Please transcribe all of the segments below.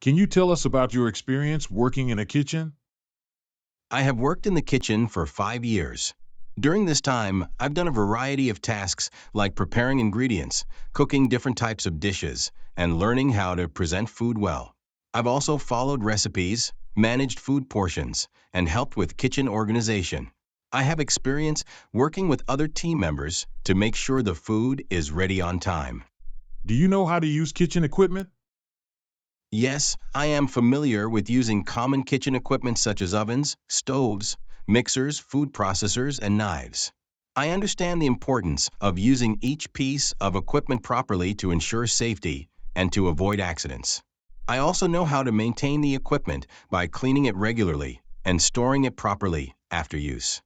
Can you tell us about your experience working in a kitchen? I have worked in the kitchen for 5 years. During this time, I've done a variety of tasks like preparing ingredients, cooking different types of dishes, and learning how to present food well. I've also followed recipes, managed food portions, and helped with kitchen organization. I have experience working with other team members to make sure the food is ready on time. Do you know how to use kitchen equipment? Yes, I am familiar with using common kitchen equipment such as ovens, stoves, mixers, food processors, and knives. I understand the importance of using each piece of equipment properly to ensure safety and to avoid accidents. I also know how to maintain the equipment by cleaning it regularly and storing it properly after use.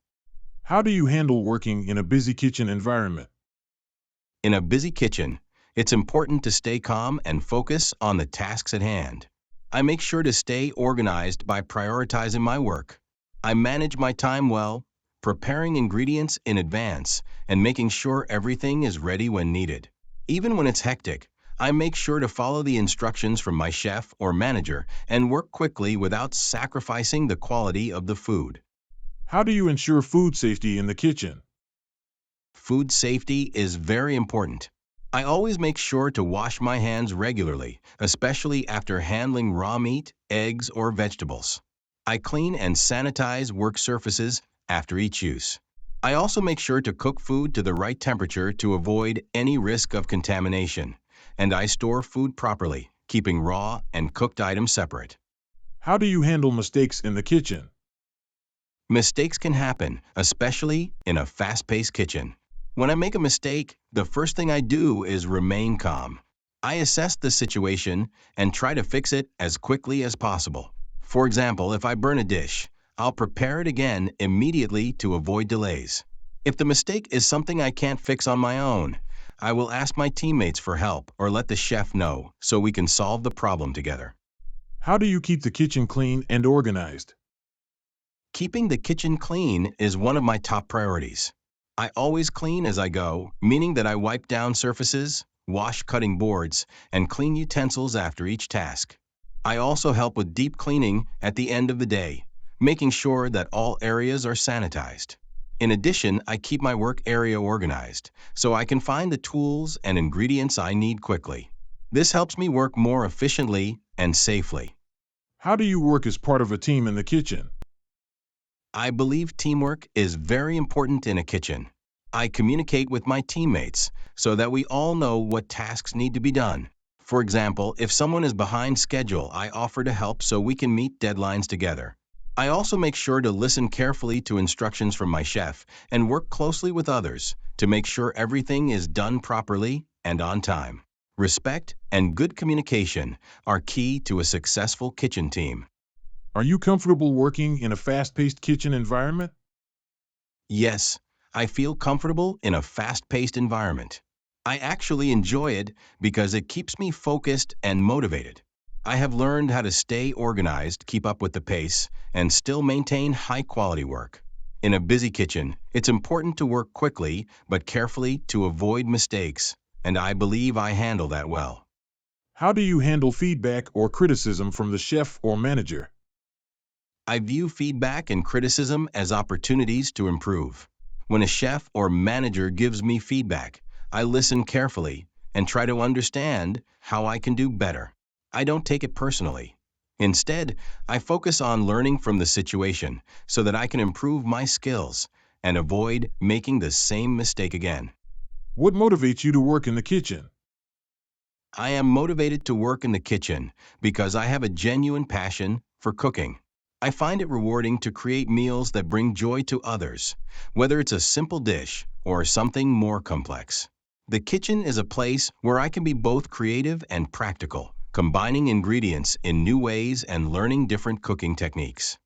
How do you handle working in a busy kitchen environment? In a busy kitchen, it's important to stay calm and focus on the tasks at hand. I make sure to stay organized by prioritizing my work. I manage my time well, preparing ingredients in advance and making sure everything is ready when needed. Even when it's hectic, I make sure to follow the instructions from my chef or manager and work quickly without sacrificing the quality of the food. How do you ensure food safety in the kitchen? Food safety is very important. I always make sure to wash my hands regularly, especially after handling raw meat, eggs, or vegetables. I clean and sanitize work surfaces after each use. I also make sure to cook food to the right temperature to avoid any risk of contamination, and I store food properly, keeping raw and cooked items separate. How do you handle mistakes in the kitchen? Mistakes can happen, especially in a fast-paced kitchen. When I make a mistake, the first thing I do is remain calm. I assess the situation and try to fix it as quickly as possible. For example, if I burn a dish, I'll prepare it again immediately to avoid delays. If the mistake is something I can't fix on my own, I will ask my teammates for help or let the chef know so we can solve the problem together. How do you keep the kitchen clean and organized? Keeping the kitchen clean is one of my top priorities. I always clean as I go, meaning that I wipe down surfaces, wash cutting boards, and clean utensils after each task. I also help with deep cleaning at the end of the day, making sure that all areas are sanitized. In addition, I keep my work area organized so I can find the tools and ingredients I need quickly. This helps me work more efficiently and safely. How do you work as part of a team in the kitchen? I believe teamwork is very important in a kitchen. I communicate with my teammates so that we all know what tasks need to be done. For example, if someone is behind schedule, I offer to help so we can meet deadlines together. I also make sure to listen carefully to instructions from my chef and work closely with others to make sure everything is done properly and on time. Respect and good communication are key to a successful kitchen team. Are you comfortable working in a fast-paced kitchen environment? Yes, I feel comfortable in a fast-paced environment. I actually enjoy it because it keeps me focused and motivated. I have learned how to stay organized, keep up with the pace, and still maintain high-quality work. In a busy kitchen, it's important to work quickly but carefully to avoid mistakes, and I believe I handle that well. How do you handle feedback or criticism from the chef or manager? I view feedback and criticism as opportunities to improve. When a chef or manager gives me feedback, I listen carefully and try to understand how I can do better. I don't take it personally. Instead, I focus on learning from the situation so that I can improve my skills and avoid making the same mistake again. What motivates you to work in the kitchen? I am motivated to work in the kitchen because I have a genuine passion for cooking. I find it rewarding to create meals that bring joy to others, whether it's a simple dish or something more complex. The kitchen is a place where I can be both creative and practical, combining ingredients in new ways and learning different cooking techniques.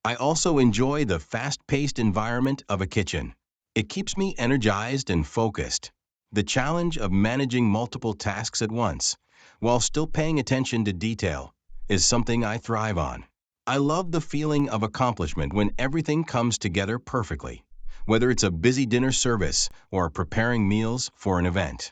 I also enjoy the fast-paced environment of a kitchen. It keeps me energized and focused. The challenge of managing multiple tasks at once, while still paying attention to detail, is something I thrive on. I love the feeling of accomplishment when everything comes together perfectly, whether it's a busy dinner service or preparing meals for an event.